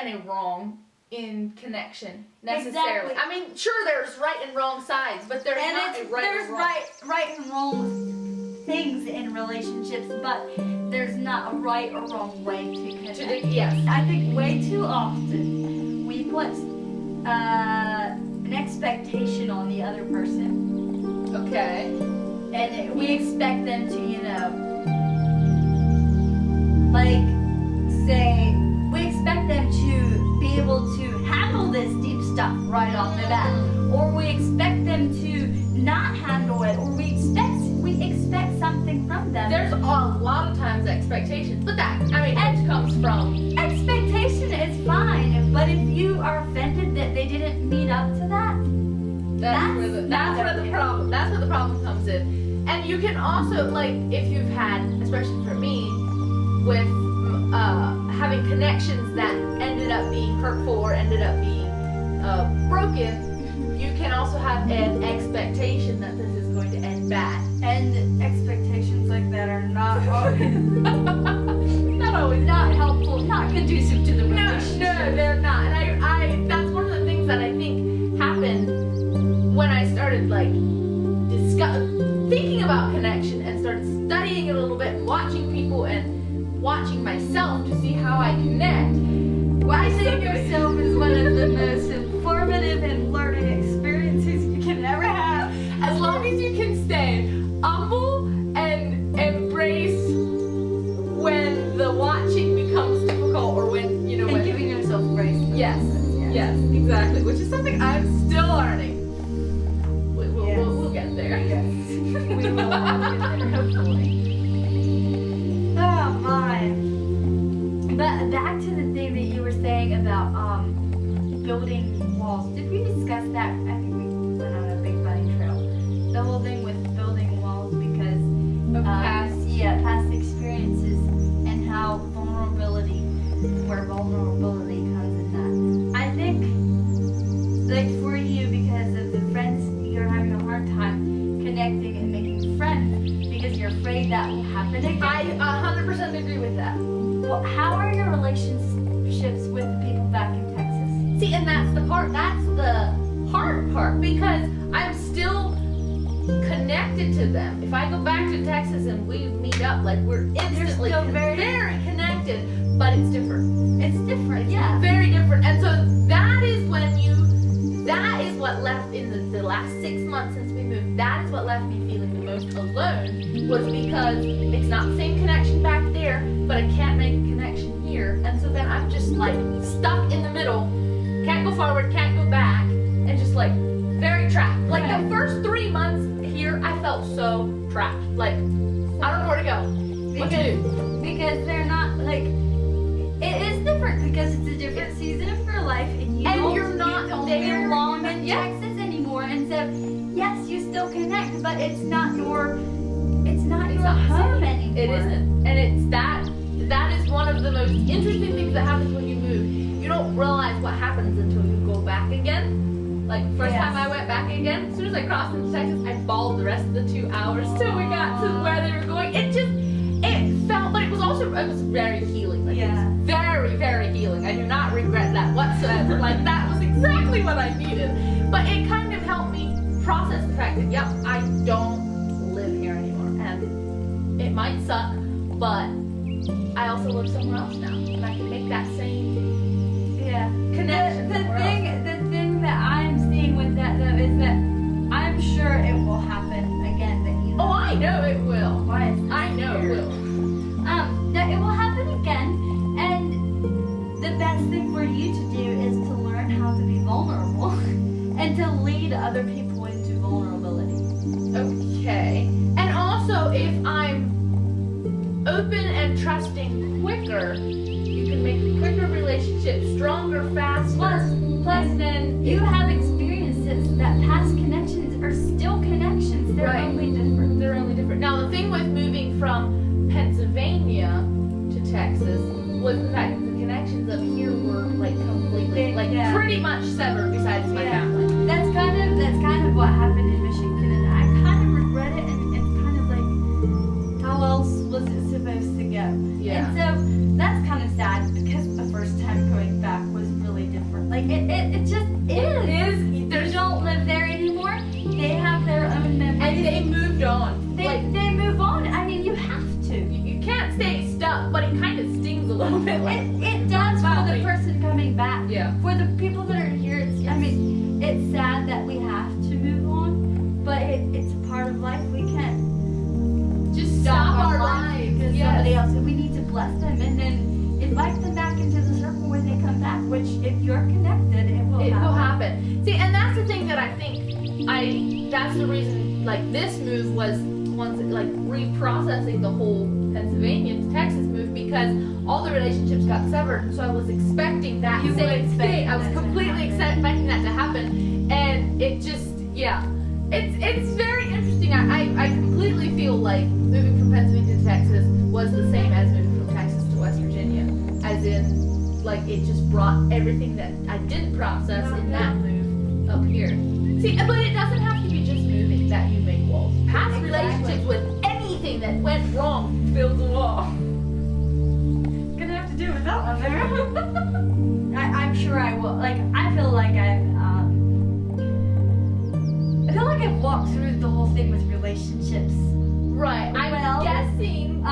and a wrong in connection necessarily. Exactly. I mean, sure, there's right and wrong sides, but there's not a right and wrong. right and wrong things in relationships, but there's not a right or wrong way to connect. Yes. I think way too often we put an expectation on the other person. Okay. And we expect them to, like, say, we expect them to be able to handle this deep stuff right off the bat. Or we expect them to not handle it, or we expect something from them. There's a lot of times expectations, but that, it comes from... Expectation is fine, but if you are offended that they didn't meet up to that, that's where the problem comes in. And you can also, like, if you've had, especially for me, with having connections that ended up being hurtful or ended up being broken, you can also have an expectation that this is going to end bad. And expectations like that are not always, not helpful, not conducive to the relationship. No, they're not. And I that's one of the things that I think happened when I started, like, thinking about connection and started studying it a little bit, watching people and watching myself to see how I connect. Watching yourself is one of the most informative and learning experiences you can ever have. As long as you can stay humble and embrace when the watching becomes difficult, or when, when giving yourself grace. Yes, exactly. Which is something I'm still learning. We'll get there. Yes. We will all get there, hopefully. Oh my. But back to the thing that you were saying about building walls. Did we discuss that? I think we went on a big bunny trail. The whole thing with building walls because of past experiences and how where vulnerability comes in that. I think, like, for you, because of the friends, you're having a hard time connecting and making friends because you're afraid that will happen again. I 100% agree with that. Well, how are your relationships with the people back in Texas? See, and that's the hard part, because I'm still connected to them. If I go back to Texas and we meet up, like, we're instantly very connected, but it's different. It's different, yeah. Very different. And so that is what left in the last 6 months since we moved, that is what left me feeling the most alone, was because it's not the same connection back there, but I can't make a connection here. And so then I'm just, like, stuck in the middle, can't go forward, can't go back, and just, like, very trapped. Like, the first 3 months here, I felt so trapped. Like, I don't know where to go. What to do? Because they're not, like, it is different because it's a different season of your life, and you don't belong in Texas anymore. And so, yes, you still connect, but it's not your home anymore. It isn't, and that is one of the most interesting things that happens when you move. You don't realize what happens until you go back again. Like, first time I went back again, as soon as I crossed into Texas, I bawled the rest of the 2 hours till we got to where they were going. It felt, but it was very healing. Like, it was very, very healing. I do not regret that whatsoever. Like, that was exactly what I needed. But it kind of helped me process the fact that, I don't live here anymore. And it might suck, but I also live somewhere else now. And I can make that same connection. The thing that I'm seeing with that, though, is that I'm sure it will happen again. Oh, I know it will. I know it will. That it will happen again, and the best thing for you to do is to learn how to be vulnerable and to lead other people into vulnerability. Okay. And also, if I'm open and trusting quicker, you can make a quicker relationship, stronger, faster. Plus, then you have experiences that past connections are still connections. They're only different. Now, the thing with moving from Pennsylvania to Texas was the fact that the connections up here were, like, completely, pretty much severed besides my family. That's kind of what happened in Michigan, and I kind of regret it, and it's kind of like, how else was it supposed to go? Yeah. And so that's kind of sad, because the first time going back was that we have to move on, but it's a part of life. We can't Just stop our lives lives. because Yes. somebody else. We need to bless them and then invite them back into the circle when they come back. Which, if you're connected, it will happen. See, and that's the thing that I think that's the reason, like, this move was once, like, reprocessing the whole Pennsylvania to Texas move, because all the relationships got severed, so I was expecting that You were same expecting thing. I was that to completely happen. expecting that to happen, and it just, yeah. It's very interesting. I completely feel like moving from Pennsylvania to Texas was the same as moving from Texas to West Virginia, as in, like, it just brought everything that I didn't process in that move up here. See, but it doesn't have to be just moving that you make walls. Past relationships with anything that went wrong builds a wall. Gonna have to do with that one there. I'm sure I will. Like, I feel like I've walked through the whole thing with relationships. Right. I'm guessing.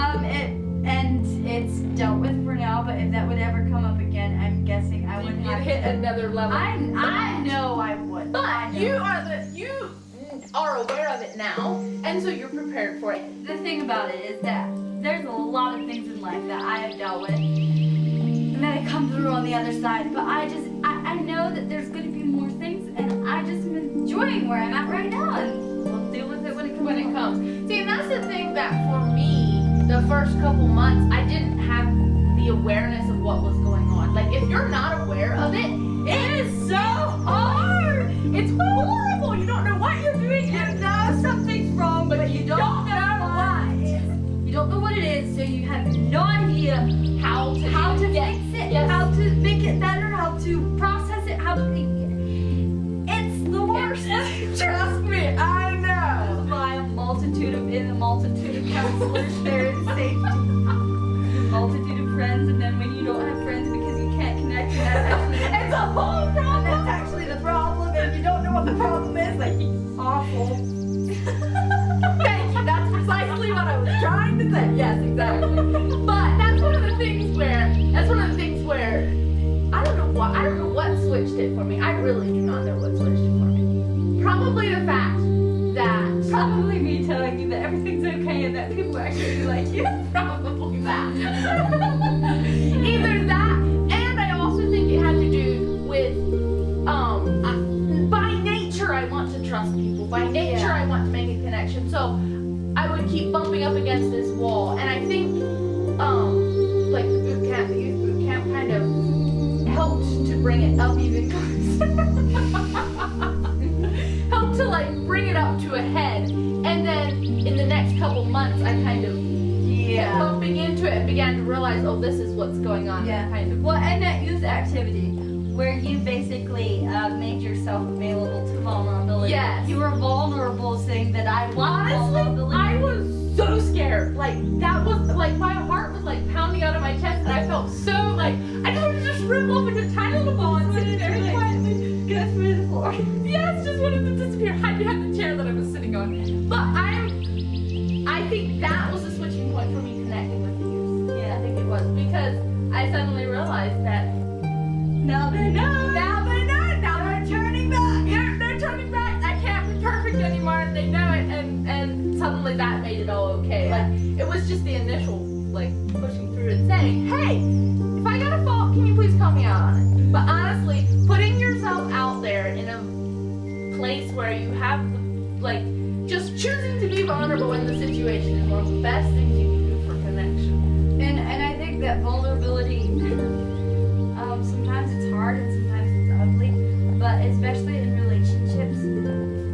And it's dealt with for now. But if that would ever come up again, I'm guessing I would You'd have hit to. another level. I know I would. But you are aware of it now, and so you're prepared for it. The thing about it is that there's a lot of things in life that I have dealt with, and then I come through on the other side. But I know that there's going to be more things, and I just am enjoying where I'm at right now, and we'll deal with it when it comes. See, and that's the thing that for me, the first couple months, I didn't have the awareness of what was going on. Like, if you're not aware of it, it is so hard. It's horrible. You don't know what you're doing. You know something's wrong, but you don't know what. You don't know what it is, so you have no idea How to fix it, Yes. how to make it better, how to process it, how to. It's the worst. Trust me, I know. By a multitude of counselors, there is safety. A multitude of friends, and then when you don't have friends because you can't connect, that's actually It's a whole problem. that's actually the problem, and you don't know what the problem is. Like, it's awful. Thank you. That's precisely what I was trying to say. Yes, exactly. But that's one of the things where I don't know what switched it for me. I really do not know what switched it for me. Probably the fact that Probably me telling you that everything's okay and that people actually like you. probably that. Either that, and I also think it had to do with by nature I want to trust people. By nature I want to make a connection. So I would keep bumping up against this wall, and I think like the youth boot camp kind of helped to bring it up even closer. Helped to, like, bring it up to a head, and then in the next couple months I kind of kept bumping into it and began to realize, oh, this is what's going on. Yeah. Kind of. Well, and that youth activity where you basically made yourself available to vulnerability. Yes. You were vulnerable, saying that I want vulnerability. I was so scared. Like, that was, like, my heart was, like, pounding out of my chest, and I felt so, like, I just wanted to just shrivel up into a tiny little ball and sit there quietly. Go through the floor. Yes, just wanted to disappear, hide behind the chair that I was sitting on. But I think that was the switching point for me connecting with the youth. Yeah. I think it was, because I suddenly realized that Now they know. now they know, now they're turning back. They're turning back. I can't be perfect anymore, and they know it, and suddenly that made it all okay. Yeah. Like, it was just the initial, like, pushing through and saying, hey, if I got a fault, can you please call me out on it? But honestly, putting yourself out there in a place where you have, like, just choosing to be vulnerable in the situation is one of the best things you can do for connection. And I think that vulnerability, sometimes it's hard and sometimes it's ugly, but especially in relationships,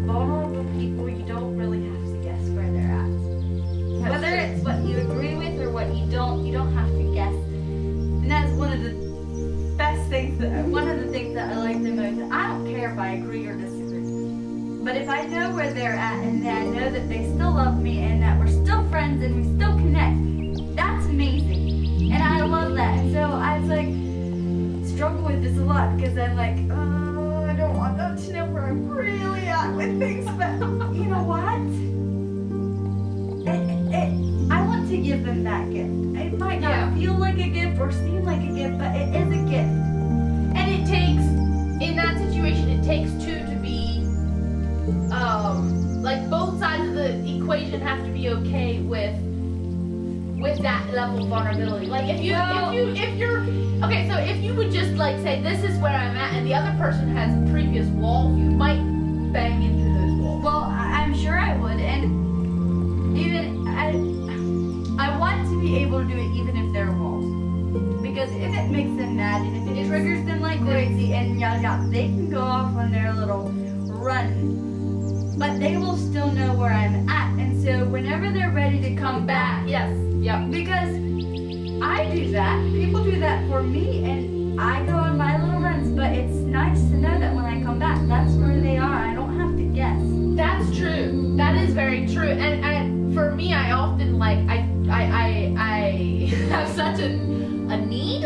vulnerable people, you don't really have to guess where they're at. Whether it's what you agree with or what you don't have to guess. And that's one of the things that I like the most. I don't care if I agree or disagree, but if I know where they're at and that I know that they still love me and that we're still friends and we still connect, that's amazing. And I love that. And so I was like, struggle with this a lot because I'm like, oh, I don't want them to know where I'm really at with things, but you know what? I want to give them that gift. It might not feel like a gift or seem like a gift, but it is a gift. And it takes, in that situation, it takes two to be like both sides of the equation have to be okay with that level of vulnerability. Like if you're okay, so if you would just like say this is where I'm at, and the other person has previous walls, you might bang into those walls. Well, I'm sure I would, and even I want to be able to do it even if there are walls, because if it makes them mad and if it triggers them like crazy and yada, they can go off on their little run, but they will still know where I'm at, and so whenever they're ready to come back, Yes. Yep. because I do that, people do that for me, and I go on my little runs, but it's nice to know that when I come back, that's where they are. I don't have to guess. That's true. That is very true. And for me, I often like I have such a need,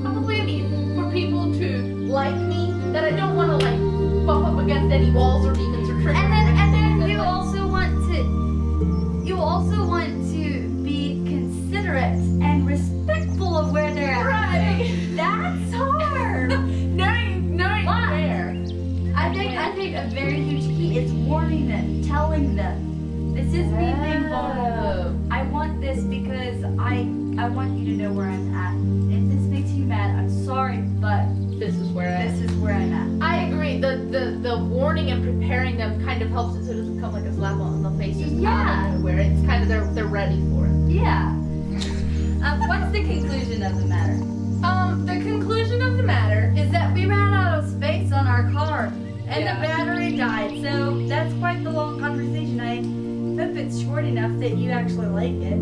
probably a need for people to like me that I don't want to like bump up against any walls or demons or triggers. And then you also want to be considerate and respectful of where they're at. Right. That's hard. knowing where. I think a very huge key is warning them, telling them, this is me being vulnerable. I want this because I want you to know where I'm at. If this makes you mad, I'm sorry, but This is where I'm at. I agree. The warning and preparing them kind of helps it so it doesn't come like a slap on the face just out of nowhere. It's kind of they're ready for it. Yeah. What's the conclusion of the matter? The conclusion of the matter Is that we ran out of space on our car and Yeah. the battery died. So that's quite the long conversation. I hope it's short enough that you actually like it.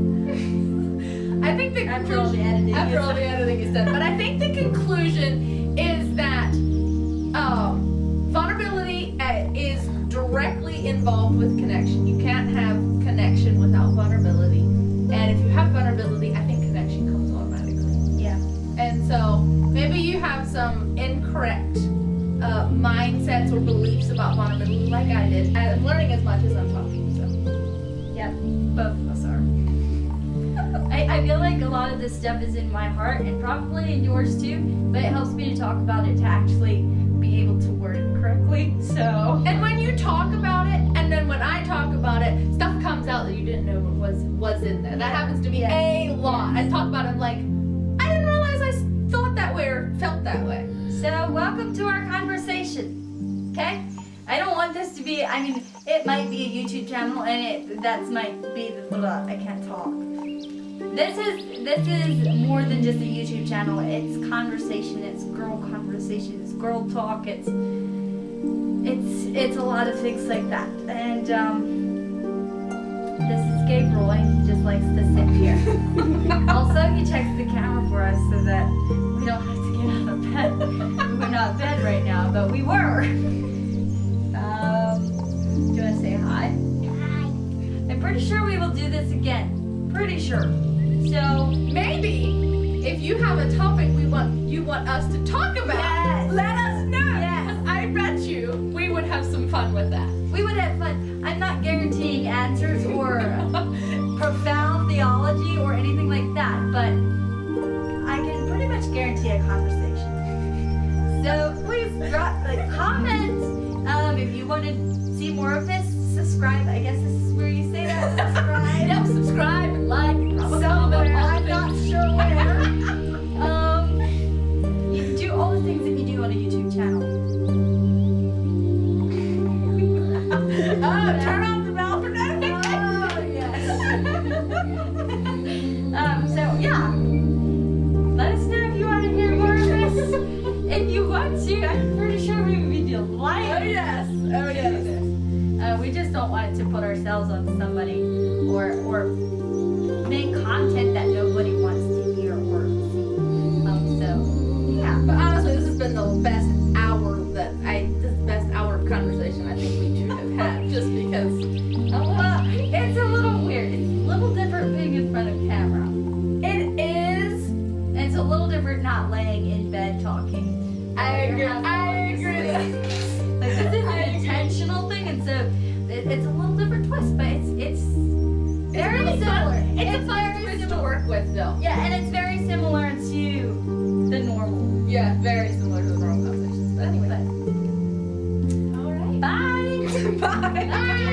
I think the After all the conclusion, editing after is all the editing is done, but I think the conclusion is that vulnerability is directly involved with connection. You can't have connection without vulnerability, and if you have vulnerability, I think connection comes automatically. Yeah. And so maybe you have some incorrect mindsets or beliefs about vulnerability, like I did. I'm learning as much as I'm talking, so. Yep. Both of us are. I feel like a lot of this stuff is in my heart and probably in yours too, but it helps me to talk about it to actually be able to word it correctly. So. And when you talk about it, and then when I talk about it, stuff comes out that you didn't know was in there. That happens to me a lot. I talk about it, I'm like, I didn't realize I thought that way or felt that way. So, welcome to our conversation, okay? I don't want this to be, I mean, it might be a YouTube channel and that might be the, I can't talk. This is more than just a YouTube channel. It's conversation, it's girl conversation, it's girl talk, it's a lot of things like that. And, this is Gabriel, and he just likes to sit here. Also, he checks the camera for us so that we don't have to get out of bed. We're not in bed right now, but we were. Do you want to say hi? Hi. I'm pretty sure we will do this again. Pretty sure. So Maybe if you have a topic you want us to talk about, Yes. let us know. Yes. Because I bet you we would have some fun with that. we would have fun. I'm not guaranteeing answers or profound theology or anything like that, but I can pretty much guarantee a conversation. So please drop comments. If you want to see more of this, subscribe. I guess this is where you say that. Subscribe. Yep, subscribe and like and drop a comment. Somewhere. all I'm the not things. sure where. You do all the things that you do on a YouTube channel. Oh, turn off the bell for notifications. Oh, yes. So yeah. Let us know if you want to hear more of this. If you want to, I'm pretty sure we would be delighted. Oh yes. Oh yes. We just don't want to put ourselves on somebody or make content that nobody wants to hear or see. So yeah. But honestly, this has been the best hour of conversation I think we two have had, just because. Well, it's a little weird. It's a little different being in front of camera. It is. And it's a little different not laying in bed talking. I agree. Like this is an intentional thing, and so it's a little different twist, but it's very really similar. fun. It's a fun twist to work with, though. Yeah, and it's very similar to the normal. Yeah, very similar to the normal conversations. But anyway. All right. Bye. Bye. Bye.